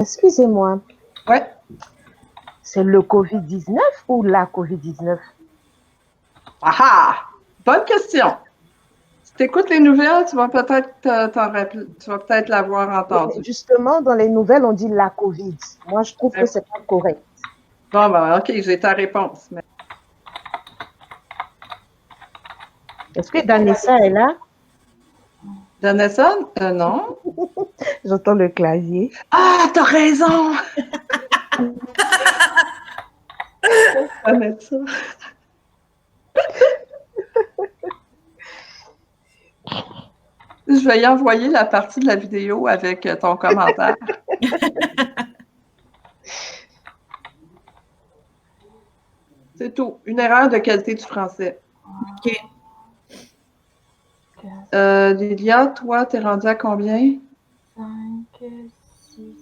Excusez-moi, Ouais. c'est le Covid-19 ou la Covid-19? Ah ah! Bonne question. Si tu écoutes les nouvelles, tu vas peut-être t'en rappeler, tu vas peut-être l'avoir Oui, mais entendu. justement, dans les nouvelles, on dit la Covid. Moi, je trouve que Ouais. c'est pas correct. Bon, ben, OK, j'ai ta réponse. Mais... Est-ce que Danessa est là? Donnelson? Non. J'entends le clavier. Ah, t'as raison! On va mettre ça. Je vais y envoyer la partie de la vidéo avec ton commentaire. C'est tout. Une erreur de qualité du français. OK. Lilia, toi, t'es rendue à combien? 5, 6,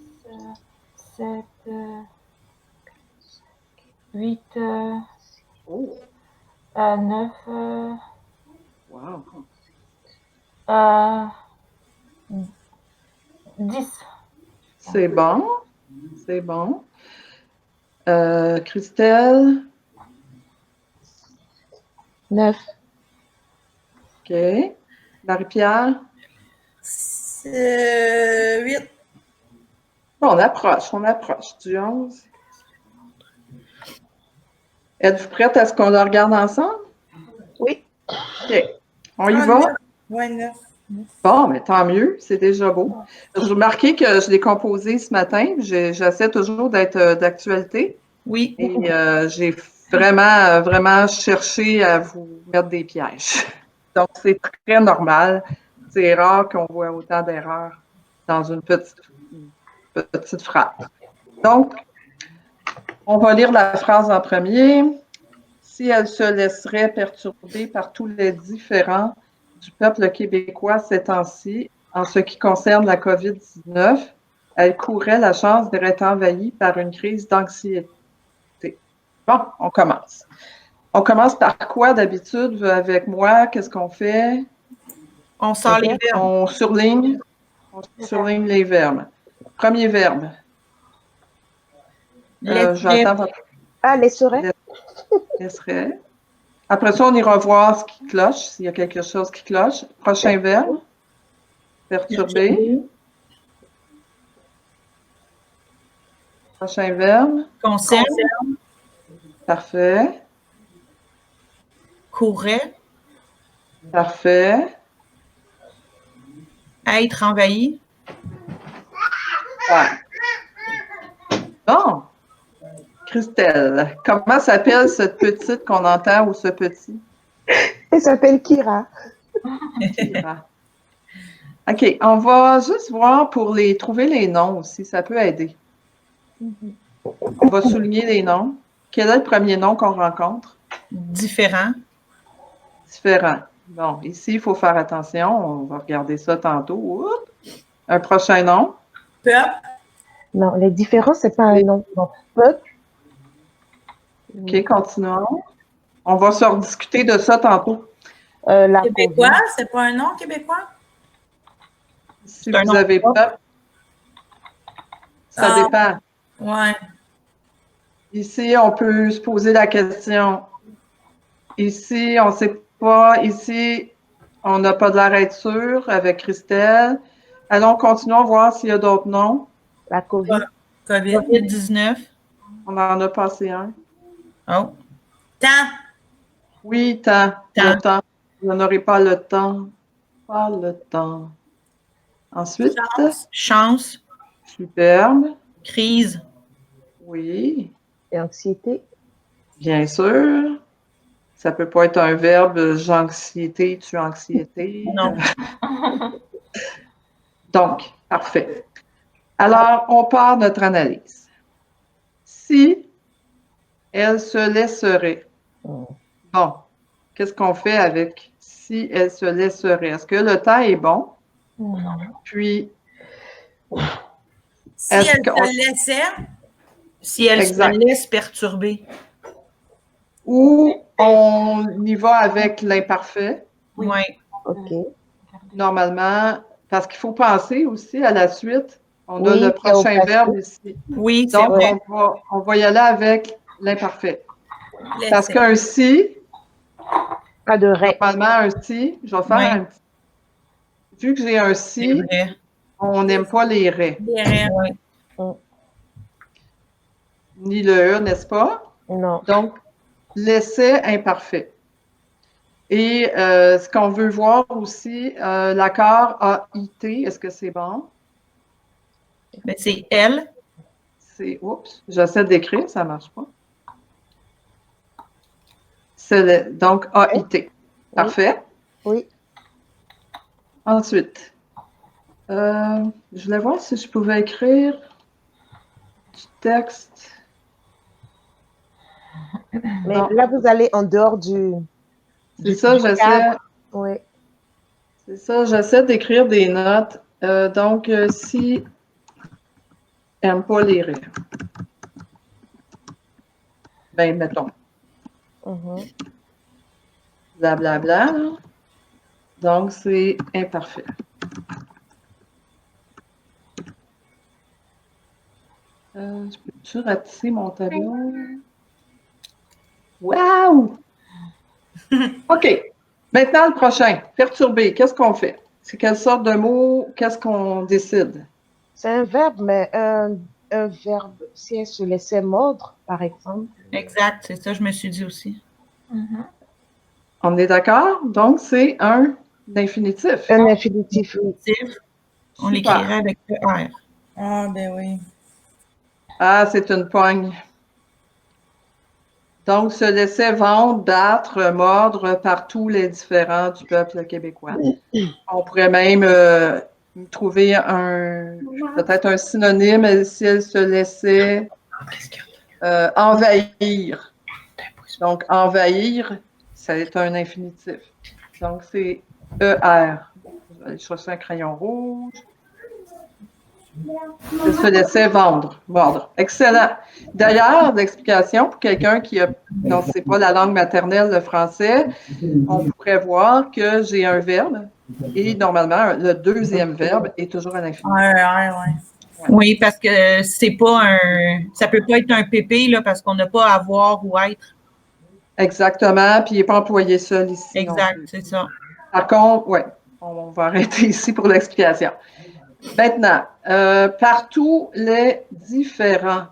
7, 8, Oh, 9, wow. 10. C'est bon. C'est bon. Christelle? 9. OK. Marie-Pierre? 8. Bon, on approche du 11. Êtes-vous prête à ce qu'on le regarde ensemble? Oui. OK. On y va? Ouais, 9. Bon, mais tant mieux, c'est déjà beau. J'ai remarqué que je l'ai composé ce matin. J'essaie toujours d'être d'actualité. Oui. Et j'ai vraiment cherché à vous mettre des pièges. Donc, c'est très normal. C'est rare qu'on voit autant d'erreurs dans une petite phrase. Donc, on va lire la phrase en premier. Si elle se laisserait perturber par tous les différends du peuple québécois ces temps-ci, en ce qui concerne la COVID-19, elle courait la chance d'être envahie par une crise d'anxiété. Bon, on commence. On commence par quoi d'habitude avec moi? Qu'est-ce qu'on fait? On sort les verbes. On surligne les verbes. Premier verbe. J'attends votre Ah, les seraient? laisserait. Après ça, on ira voir ce qui cloche, s'il y a quelque chose qui cloche. Prochain verbe. Perturber. Prochain verbe. Concerne. Parfait. Courait. Parfait. Être envahi. Ouais. Bon. Christelle, comment s'appelle cette petite qu'on entend ou ce petit? Elle s'appelle Kira. Kira. OK, on va juste voir pour trouver les noms aussi, ça peut aider. On va souligner les noms. Quel est le premier nom qu'on rencontre? Différent. Différent. Bon, ici, il faut faire attention. On va regarder ça tantôt. Oups. Un prochain nom. Peuple. Non, les différents, c'est pas un nom. Donc, peuple. OK, continuons. On va se rediscuter de ça tantôt. La Québécois, COVID. c'est pas un nom québécois? Si vous avez peuple, ça dépend. Ouais. Ici, on peut se poser la question. Ici, on ne sait pas. Ici, on n'a pas de l'air d'être sûr avec Christelle. Allons, continuons à voir s'il y a d'autres noms. La COVID. COVID-19. On en a passé un. Oh. Temps. Oui, temps. Le temps. Vous n'aurez pas le temps. Pas le temps. Ensuite. Chance. Superbe. Crise. Oui. Et anxiété. Bien sûr. Ça peut pas être un verbe, j'anxiété, tu anxiété. Non. Donc, parfait. Alors, on part notre analyse. Si elle se laisserait. Bon, qu'est-ce qu'on fait avec si elle se laisserait? Est-ce que le temps est bon? Puis, si elle se laissait, si elle se laisse perturber. Ou on y va avec l'imparfait. Oui. OK. Normalement, parce qu'il faut penser aussi à la suite. On a Oui, le c'est au prochain passé. verbe ici. Oui, c'est Donc, vrai. on va y aller avec l'imparfait. Parce Laissez. qu'un si, Pas de ré. normalement, un si, je vais faire Oui. un petit. Vu que j'ai un C'est si, vrai. on n'aime pas les raies, Les raies, oui. ni le e, n'est-ce pas? Non. Donc, l'essai imparfait. Et ce qu'on veut voir aussi, l'accord A-I-T, est-ce que c'est bon? Ben, c'est elle. C'est, oups, j'essaie d'écrire, ça ne marche pas. Donc, A-I-T. Parfait. Oui. Ensuite, je voulais voir si je pouvais écrire du texte. Mais Non. là, vous allez en dehors du C'est ça, j'essaie. cadre. Oui. C'est ça, j'essaie d'écrire des notes. Donc, si n'aime pas les rires, ben mettons, Mhm. blablabla. Là. Donc, c'est imparfait. Je peux-tu ratisser mon tableau? Wow! OK. Maintenant, le prochain. Perturber. Qu'est-ce qu'on fait? C'est quelle sorte de mot? Qu'est-ce qu'on décide? C'est un verbe, mais un verbe, si elle se laissait mordre, par exemple. Exact, c'est ça, je me suis dit aussi. On est d'accord? Donc, c'est un infinitif. Un infinitif, oui. On Super. l'écrirait avec le R. Ah, ben oui. Ah, c'est une pogne. Donc, se laisser vendre, battre, mordre par tous les différents du peuple québécois. On pourrait même trouver peut-être un synonyme si elle se laissait envahir. Donc, envahir, c'est un infinitif. Donc, c'est ER. Je vais aller chercher un crayon rouge. Elle se laissait mordre. Excellent. D'ailleurs, d'explication pour quelqu'un qui non, c'est pas la langue maternelle, le français, on pourrait voir que j'ai un verbe et normalement, le deuxième verbe est toujours un infinitif. Ouais. Oui, parce que c'est pas ça peut pas être un PP, là, parce qu'on n'a pas avoir ou être. Exactement, puis il n'est pas employé seul ici. Exact, c'est ça. Par contre, oui, on va arrêter ici pour l'explication. Maintenant, partout les différents.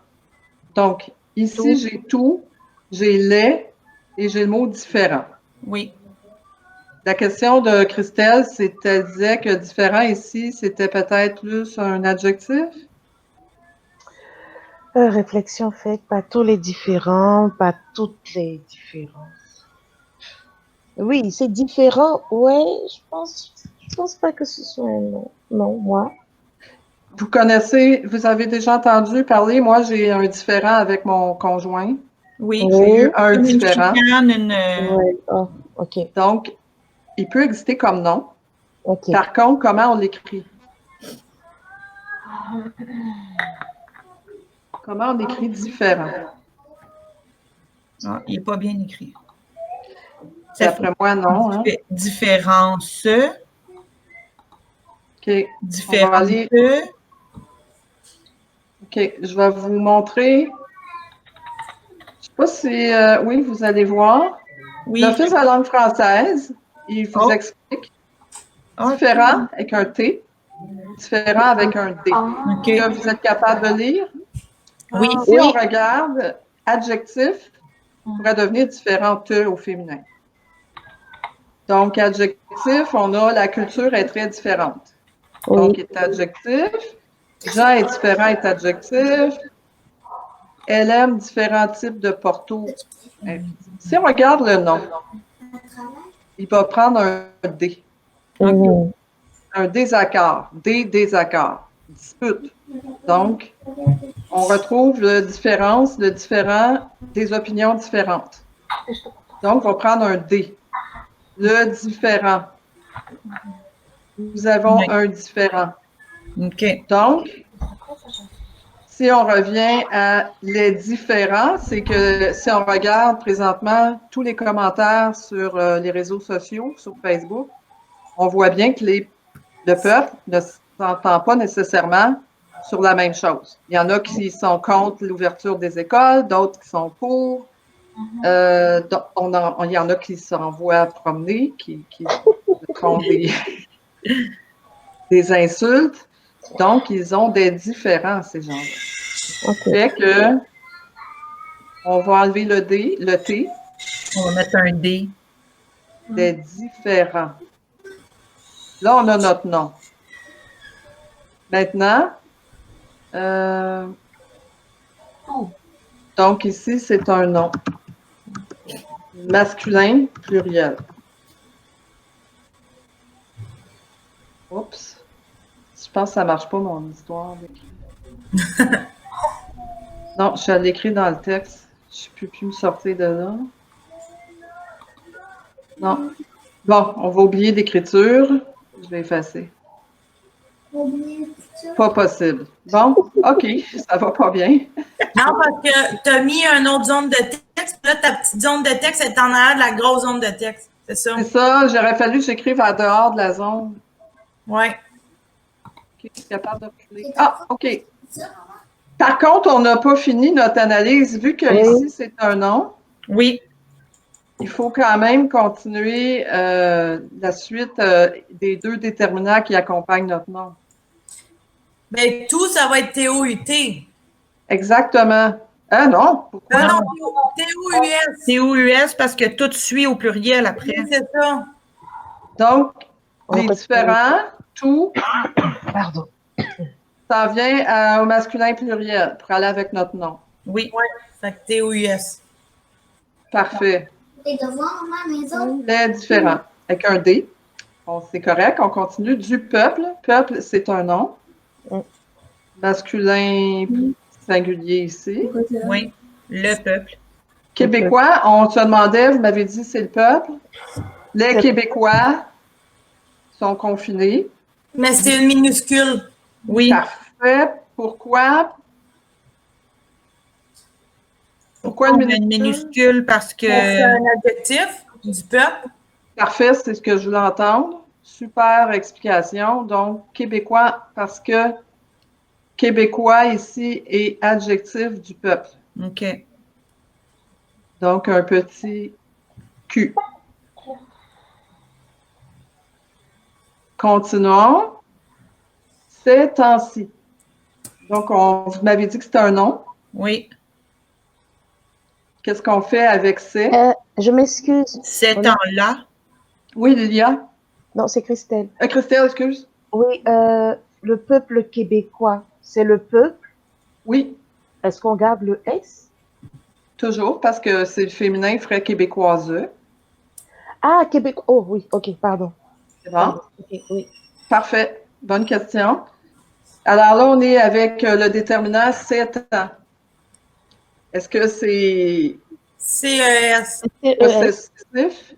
Donc, ici, j'ai tout, j'ai les et j'ai le mot différent. Oui. La question de Christelle, elle disait que différent ici, c'était peut-être plus un adjectif? Réflexion faite par tous les différents, par toutes les différences. Oui, c'est différent. Ouais, je pense pas que ce soit un nom. Non, moi. Vous avez déjà entendu parler, moi j'ai un différent avec mon conjoint. Oui. J'ai eu un Comme une différent. chicane, Ouais. Oh, OK. Donc, il peut exister comme nom. OK. Par contre, comment on l'écrit? Comment on écrit différent? Ah, il n'est pas bien écrit. D'après moi, non. Hein? Différence. OK. Différence. On va aller... OK. Je vais vous montrer. Je ne sais pas si... oui, vous allez voir. Oui. L'Office de la langue française, il vous explique. Différent avec un T. Différent avec un D. OK. Est-ce que vous êtes capable de lire? Oui. Si on regarde adjectif, pourrait devenir différent au féminin. Donc, adjectif, on a la culture est très différente. Donc, est adjectif. Jean est différent est adjectif. Elle aime différents types de portos. Si on regarde le nom, il va prendre un D. Un désaccord. Des désaccords. Dispute. Donc, on retrouve le différent, des opinions différentes. Donc, on va prendre un D. Le différent. Nous avons un différent. OK. Donc, si on revient à les différents, c'est que si on regarde présentement tous les commentaires sur les réseaux sociaux, sur Facebook, on voit bien que le peuple ne s'entend pas nécessairement sur la même chose. Il y en a qui sont contre l'ouverture des écoles, d'autres qui sont pour. Il y en a qui s'envoient promener, qui font des insultes. Donc, ils ont des différends, ces gens-là. Ok. Fait que on va enlever le T, On va mettre un D. des différents. Là, on a notre nom. Maintenant, donc ici, c'est un nom. Masculin, pluriel. Oups. Je pense que ça ne marche pas, mon histoire d'écrit. Non, je suis allée l'écrire dans le texte. Je ne peux plus me sortir de là. Non. Bon, on va oublier l'écriture. Je vais effacer. Pas possible. Bon, OK, ça va pas bien. Non, parce que tu as mis une autre zone de texte, puis là, ta petite zone de texte est en arrière de la grosse zone de texte. C'est ça? C'est ça, j'aurais fallu que j'écrive à dehors de la zone. Oui. OK, je suis capable de reculer. Ah, OK. Par contre, on n'a pas fini notre analyse. Vu que ici, c'est un nom, Oui. il faut quand même continuer la suite des deux déterminants qui accompagnent notre nom. Bien, tout, ça va être TOUT. Exactement. Ah non, pourquoi? Non, TOUS. TOUS parce que tout suit au pluriel après. Oui, c'est ça. Donc, On les continue. différents, tout, Pardon. ça vient au masculin pluriel pour aller avec notre nom. Oui. Fait que TOUS. Parfait. T'es devant ma maison? Les différents. Avec un D. Bon, c'est correct. On continue. Du peuple. Peuple, c'est un nom. Masculin singulier ici. Oui. Le peuple. Québécois, on se demandait, vous m'avez dit c'est le peuple. Les Québécois sont confinés. Mais c'est une minuscule. Oui. Parfait. Pourquoi? Pourquoi On une met une minuscule parce que. C'est un adjectif du peuple. Parfait, c'est ce que je voulais entendre. Super explication. Donc, Québécois, parce que Québécois ici est adjectif du peuple. OK. Donc, un petit Q. Continuons. Ces temps-ci. Donc, vous m'avez dit que c'était un nom. Oui. Qu'est-ce qu'on fait avec ces? Je m'excuse. Ces temps-là. Oui, Lilia. Non, c'est Christelle. Christelle, excuse. Oui, le peuple québécois, c'est le peuple. Oui, Est-ce qu'on garde le S? toujours, parce que c'est le féminin, ferait québécoise. Ah, Québec. Oh oui, ok, pardon. C'est bon? Pardon. Ok, oui. Parfait. Bonne question. Alors là, on est avec le déterminant 7 ans. Est-ce que c'est CES. possessif?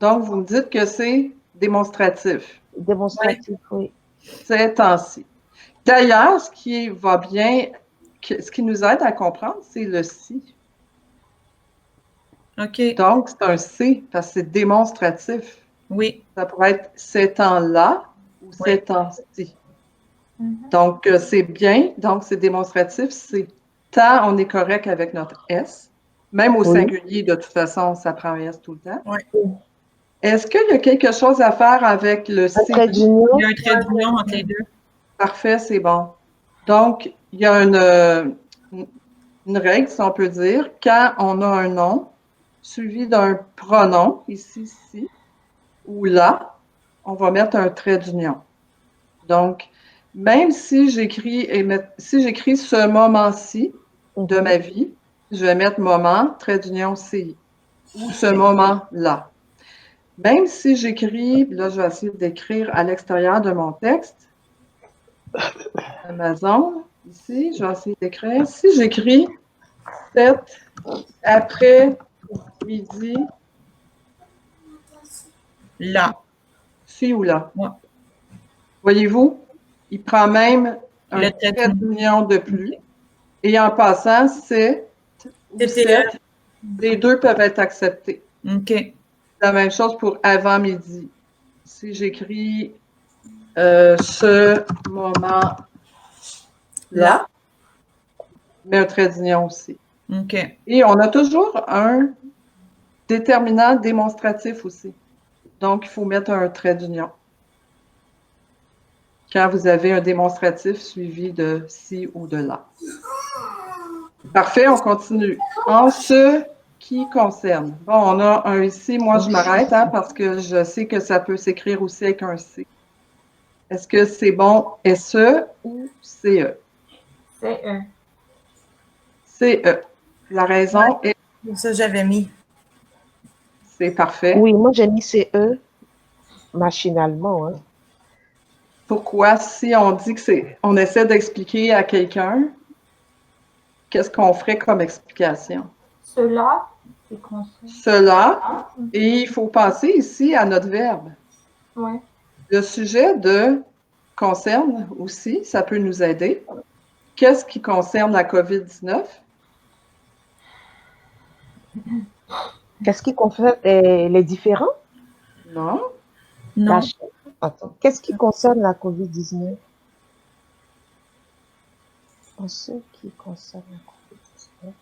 Donc, vous me dites que c'est démonstratif. Démonstratif, oui. Ces temps-ci. D'ailleurs, ce qui va bien, ce qui nous aide à comprendre, c'est le si. OK. Donc, c'est un C parce que c'est démonstratif. Oui. Ça pourrait être ces temps-là ou ces Oui. temps-ci. Donc, c'est bien. Donc, c'est démonstratif. C'est temps, on est correct avec notre S. Même au singulier, de toute façon, ça prend un S tout le temps. Oui. Est-ce qu'il y a quelque chose à faire avec le C? Un trait d'union. Il y a un trait d'union entre les deux. Parfait, c'est bon. Donc, il y a une règle, si on peut dire, quand on a un nom suivi d'un pronom, ici, ou là, on va mettre un trait d'union. Donc, même si j'écris ce moment-ci de ma vie, je vais mettre moment, trait d'union CI, ou ce moment-là. Même si j'écris, là, je vais essayer d'écrire à l'extérieur de mon texte, Amazon, ici, je vais essayer d'écrire. Si j'écris 7 après-midi, Là. ci ou là. Ouais. Voyez-vous, il prend même un Le trait trait d'union de plus. Et en passant, c'est ou 7, les deux peuvent être acceptés. OK. La même chose pour avant-midi. Si j'écris ce moment là, mais un trait d'union aussi. OK. Et on a toujours un déterminant démonstratif aussi. Donc, il faut mettre un trait d'union. Quand vous avez un démonstratif suivi de ci ou de là. Parfait, on continue. En ce qui concerne. Bon, on a un ici. Moi, je m'arrête parce que je sais que ça peut s'écrire aussi avec un C. Est-ce que c'est bon SE ou CE? CE. CE. La raison est... Ça, j'avais mis. C'est parfait. Oui, moi j'ai mis CE machinalement. Hein. Pourquoi, si on dit que c'est... On essaie d'expliquer à quelqu'un, qu'est-ce qu'on ferait comme explication? Cela, c'est conseil. Cela, et il faut penser ici à notre verbe. Ouais. Le sujet de concerne aussi, ça peut nous aider. Qu'est-ce qui concerne la COVID-19? Qu'est-ce qui concerne les différents? Non. Non. Attends. Qu'est-ce qui concerne la COVID-19? En ce qui concerne la COVID-19.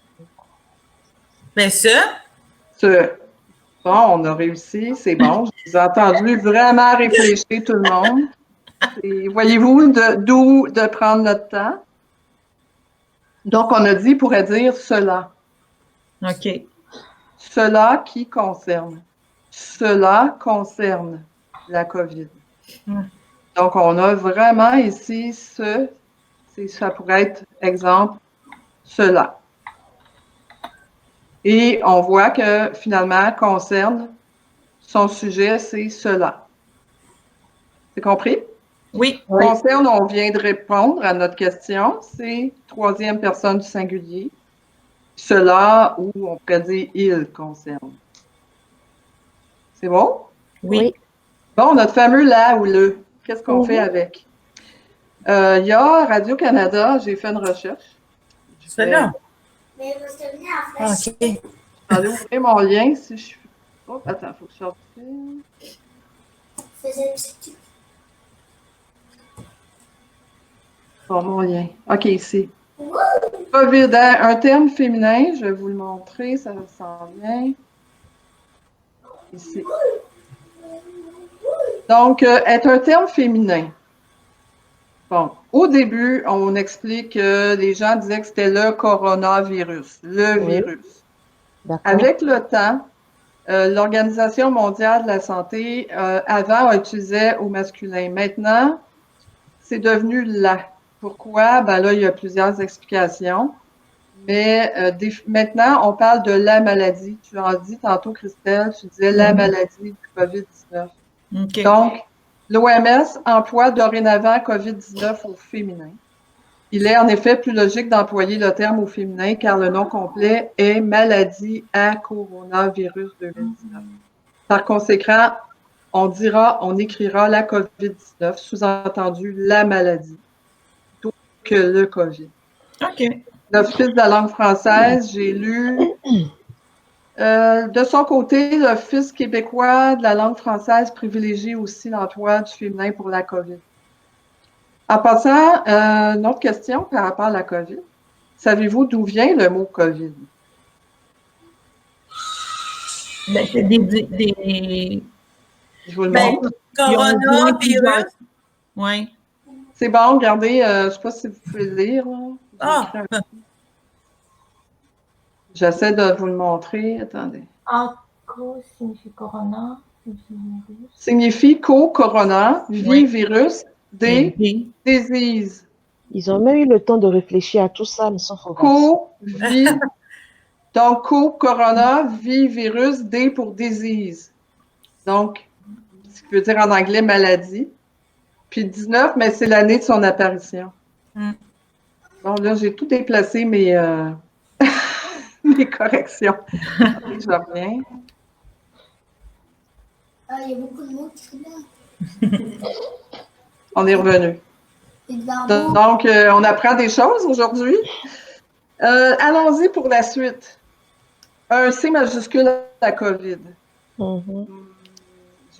Mais ça, Bon, on a réussi, c'est bon. Je vous ai entendu vraiment réfléchir tout le monde. Et voyez-vous d'où de prendre notre temps? Donc, on a dit, pourrait dire cela. OK. Cela qui concerne. Cela concerne la COVID. Donc, on a vraiment ici ça pourrait être exemple, cela. Et on voit que finalement, concerne, son sujet, c'est cela. C'est compris? Oui. Concerne, on vient de répondre à notre question, c'est troisième personne du singulier. Cela, ou on pourrait dire il concerne. C'est bon? Oui. Bon, notre fameux là ou le, qu'est-ce qu'on fait avec? Il y a Radio-Canada, j'ai fait une recherche. c'est là. Mais vous se venez en flash. OK. Je vais aller ouvrir mon lien si je suis. Oh, attends, il faut que je sorte. Faisais petit. Bon, mon lien. OK, ici. COVID, hein, un terme féminin, je vais vous le montrer, ça s'en vient. Ici. Donc, est un terme féminin. Bon, au début, on explique que les gens disaient que c'était le coronavirus, le virus. Avec le temps, l'Organisation mondiale de la santé, avant, utilisait au masculin. Maintenant, c'est devenu la. Pourquoi? Ben là, il y a plusieurs explications. Mais maintenant, on parle de la maladie. Tu en dis tantôt, Christelle, tu disais la maladie du COVID-19. OK. Donc, l'OMS emploie dorénavant COVID-19 au féminin. Il est en effet plus logique d'employer le terme au féminin car le nom complet est maladie à coronavirus 2019. Par conséquent, on écrira la COVID-19, sous-entendu la maladie, plutôt que le COVID. OK. L'Office de la langue française, j'ai lu. De son côté, l'Office québécois de la langue française privilégie aussi l'emploi du féminin pour la COVID. En passant, une autre question par rapport à la COVID. Savez-vous d'où vient le mot COVID? Ben, c'est des... Je vous le Ben, montre. coronavirus. Oui. C'est bon, regardez, je ne sais pas si vous pouvez le lire. Ah, J'essaie de vous le montrer. Attendez. Co signifie corona, virus. Signifie co-corona, Oui. virus, disease. Ils ont même eu le temps de réfléchir à tout ça, mais sans faut Donc, co-corona, virus, D pour disease. Donc, ce qui veut dire en anglais maladie. Puis 19, mais c'est l'année de son apparition. Bon, là, j'ai tout déplacé mes corrections. Okay, je reviens. Ah, il y a beaucoup de mots qui sont là. On est revenu. Donc, on apprend des choses aujourd'hui. Allons-y pour la suite. Un C majuscule à la COVID. Je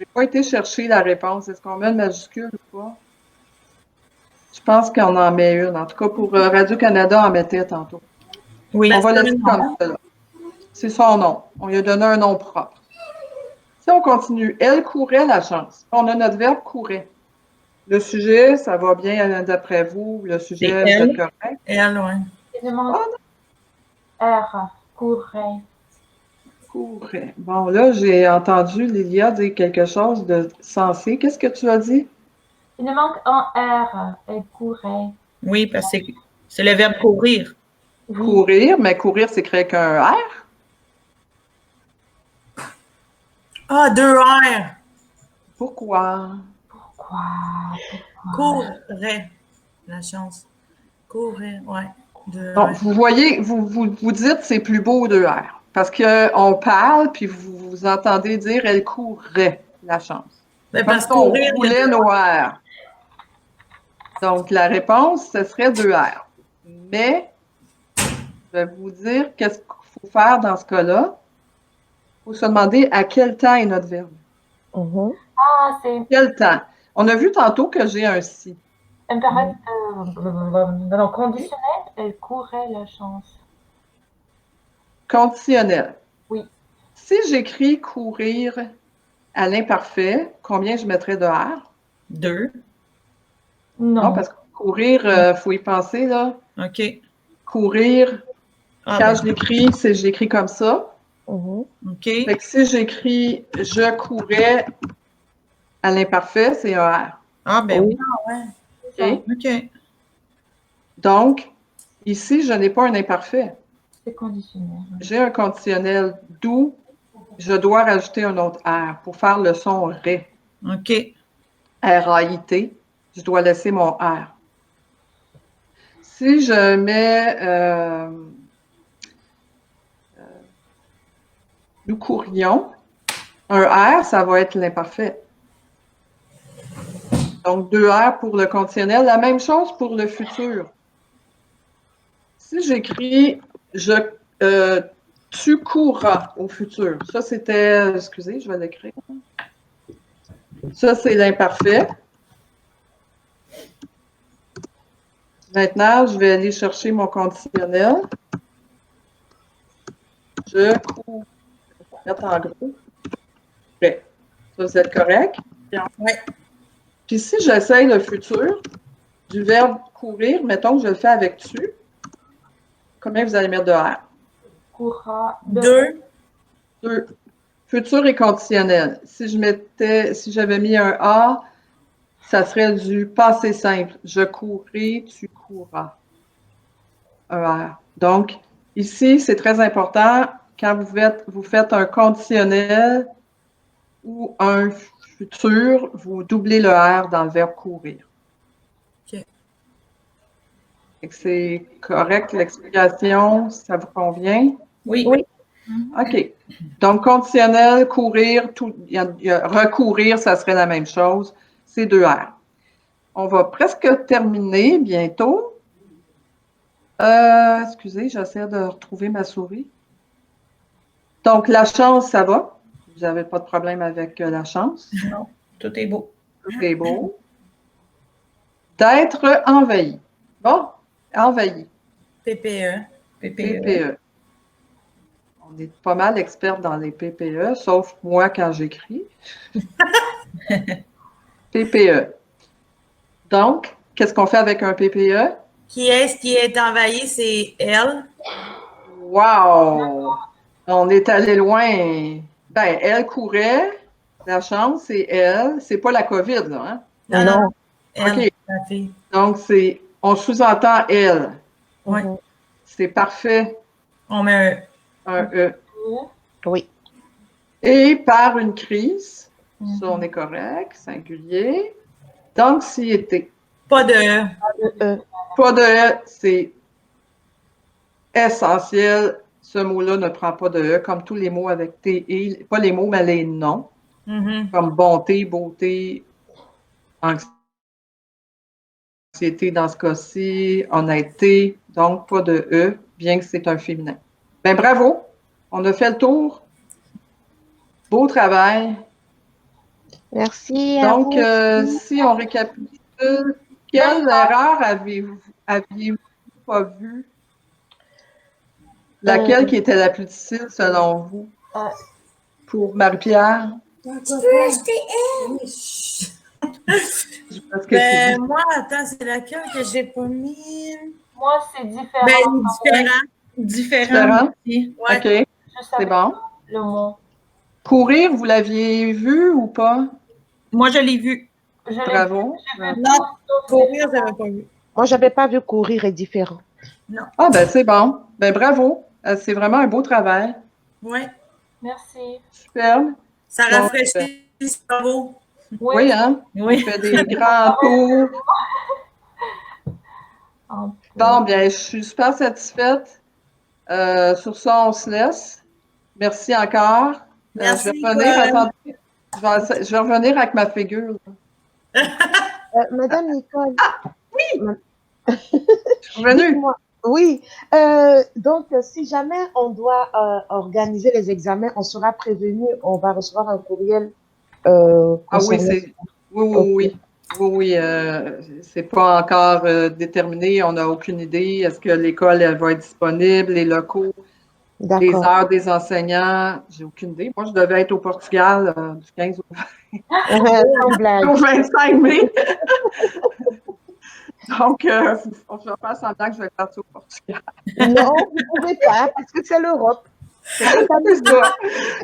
n'ai pas été chercher la réponse. Est-ce qu'on met une majuscule ou pas? Je pense qu'on en met une. En tout cas, pour Radio-Canada, on en mettait tantôt. Oui. On va c'est laisser un comme nom. ça. Là. C'est son nom. On lui a donné un nom propre. Si on continue, elle courait la chance. On a notre verbe courait. Le sujet, ça va bien d'après vous. Le sujet, C'est vous êtes elle. correct? Elle, oui. Il manque Oh, R. Courait. courait. Bon, là, j'ai entendu Lilia dire quelque chose de sensé. Qu'est-ce que tu as dit? Il me manque un R. Elle courait. Oui, parce que c'est le verbe courir. Oui. Courir, mais courir, c'est créé qu'un R. Ah, 2 R. Pourquoi? Pourquoi? Courait. La chance. Courait, ouais. 2 Bon, R. vous voyez, vous dites c'est plus beau de R. Parce qu'on parle, puis vous entendez dire elle courait la chance. Ben, Comme parce si que on courir, il y a roulait nos R. Donc, la réponse, ce serait 2 R. Mais, je vais vous dire qu'est-ce qu'il faut faire dans ce cas-là. Il faut se demander à quel temps est notre verbe. Mhm. Ah, c'est Quel temps? On a vu tantôt que j'ai un si. impératif. Non, conditionnel. Elle courait la chance. Conditionnel. Oui. Si j'écris courir à l'imparfait, combien je mettrais de R? 2. Non, Non. parce que courir, il faut y penser, là. OK. Courir, Ah, quand ben, je l'écris, c'est je l'écris comme ça. Mhm. OK. Fait que si j'écris je courais à l'imparfait, c'est un R. Ah, ben oui. OK? OK. Donc, ici, je n'ai pas un imparfait. C'est conditionnel. J'ai un conditionnel, d'où je dois rajouter un autre R pour faire le son RAIT. OK. R-A-I-T. Je dois laisser mon R. Si je mets nous courions, un R, ça va être l'imparfait. Donc, 2 R pour le conditionnel. La même chose pour le futur. Si j'écris tu courras au futur, ça c'était, excusez, je vais l'écrire. Ça, c'est l'imparfait. Maintenant, je vais aller chercher mon conditionnel. Je cours. Je vais mettre en gros. Prêt. Ça, vous êtes correct? Oui. Puis si j'essaye le futur du verbe courir, mettons que je le fais avec tu, combien vous allez mettre de R? Courra. 2. 2. Futur et conditionnel. Si j'avais mis un A, ça serait du passé simple. Je courrai, tu courras. Un R. Donc, ici, c'est très important, quand vous faites un conditionnel ou un futur, vous doublez le R dans le verbe courir. OK. C'est correct, l'explication, ça vous convient? Oui. Oui. OK. Donc, conditionnel, courir, recourir, ça serait la même chose. C'est 2 R. On va presque terminer bientôt. Excusez, j'essaie de retrouver ma souris. Donc, la chance, ça va? Vous n'avez pas de problème avec la chance? Non, tout est beau. Tout est beau. D'être envahi. Bon, envahi. PPE. PPE. PPE. On est pas mal experts dans les PPE, sauf moi quand j'écris. PPE. Donc, qu'est-ce qu'on fait avec un PPE? Qui est-ce qui est envahi? C'est elle. Wow! On est allé loin. Ben, elle courait. La chance, c'est elle. C'est pas la COVID, là, hein? Non, Non. non. Elle, OK. la fille. Donc, on sous-entend elle. Ouais. Mhm. C'est parfait, On met un E. Oui. Et par une crise, ça, on est correct, singulier, d'anxiété. pas de E. Pas de E, c'est essentiel. Ce mot-là ne prend pas de E, comme tous les mots avec T, pas les mots, mais les noms, Mhm. comme bonté, beauté, anxiété dans ce cas-ci, honnêteté, donc pas de E, bien que c'est un féminin. Ben bravo, on a fait le tour. Beau travail. Merci à Donc, vous. si on récapitule, Quelle erreur aviez-vous pas vue? Laquelle qui était la plus difficile selon vous? Euh. Pour Marie-Pierre? Tu peux acheter Parce que Ben, moi, attends, c'est laquelle que j'ai pas mis? Moi, c'est différent. Ben, différent. Différent aussi. Ouais. OK, Je savais c'est bon. pas le mot. Courir, vous l'aviez vu ou pas? Moi, je l'ai vu. Je l'ai Bravo. vu Non, tout, sauf courir, j'avais pas vu. Moi, j'avais pas vu courir est différent. Ah, ben c'est bon. Ben bravo. C'est vraiment un beau travail. Ouais. Merci. Superbe. Ça Bon, rafraîchit le cerveau. Oui, hein? Oui. On fait des grands tours. Un peu. Bon, bien, je suis super satisfaite. Sur ça, on se laisse. Merci encore. Merci, je vais revenir, Nicole. attendez, je vais revenir avec ma figure. Madame Nicole. Je suis revenue. Dites-moi. Oui. Donc, si jamais on doit organiser les examens, on sera prévenu, on va recevoir un courriel Ah oui, concernant. oui, oui, oui. Oui, c'est pas encore déterminé, on n'a aucune idée. Est-ce que l'école, elle va être disponible, les locaux, les D'accord. heures des enseignants? J'ai aucune idée. Moi, je devais être au Portugal du 15 Sans blague. au 25 mai. Donc, on va faire semblant que je vais être partie au Portugal. Non, vous ne pouvez pas, parce que c'est l'Europe. C'est ça.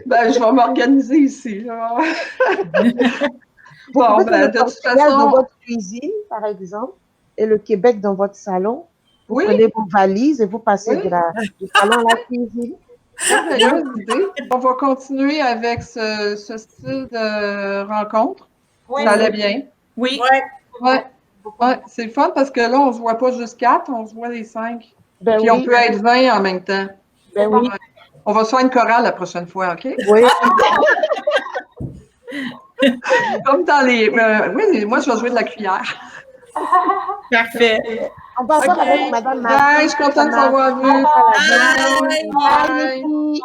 Ben, je vais m'organiser ici, là. Vous Bon, pouvez ben, faire le de toute Portugal dans façon, votre cuisine, par exemple, et le Québec dans votre salon. Vous Oui. prenez vos valises et vous passez Oui. du salon à la cuisine. merveilleuse idée. On va continuer avec ce style de rencontre. Oui, Ça allait bien. Oui. Ouais. Ouais. Ouais, c'est le fun parce que là, on ne se voit pas juste 4, on se voit les 5. Ben Puis on oui, peut être 20 en même temps. ben oui, On va se faire une chorale la prochaine fois, OK? oui. Comme dans les. Oui, moi, je vais jouer de la cuillère. Parfait. On va voir OK. avec Madame Bye, je suis contente de t'avoir vu. Bye. Bye. Bye, les filles.